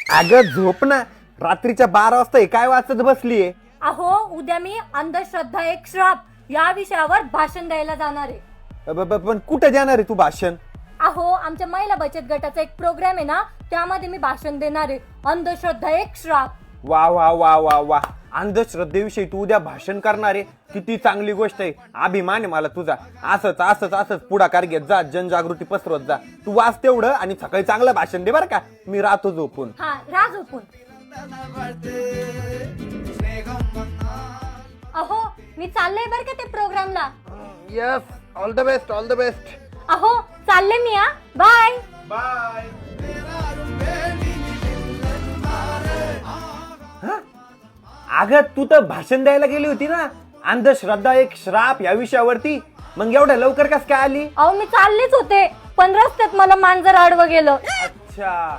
अगं झोप ना, रात्रीच्या 12 वाजता काय वाचत बसलीये? अहो उद्या मी अंधश्रद्धा एक श्राप या विषयावर भाषण द्यायला जाणार आहे. पण कुठे जाणार आहे तू भाषण? अहो आमच्या महिला बचत गटाचा एक प्रोग्राम आहे ना, त्यामध्ये मी भाषण देणार आहे. अंधश्रद्धा एक श्राप. वा वा वा वा वा, अंधश्रद्धेविषयी तू उद्या भाषण करणार आहे, किती चांगली गोष्ट आहे. अभिमान आहे मला तुझा. असंच असंच असंच पुढाकार घेत जा, जनजागृती पसरवत जा. तू वाच तेवढं आणि सकाळी चांगलं भाषण दे बरं का. मी राहतो झोपून. हा राज झोपून. अहो मी चालले बरं का ते प्रोग्रामला. Yes, all the best, all the best. अहो चालले मी. हा बाय बाय. अगं तू तर भाषण द्यायला गेली होती ना, अंधश्रद्धा एक श्राप या विषयावरती. मग एवढ्या लवकर कस काय आली? अहो मी चाललेच होते, पण रस्त्यात मला मांजर आडवं गेलं. अच्छा.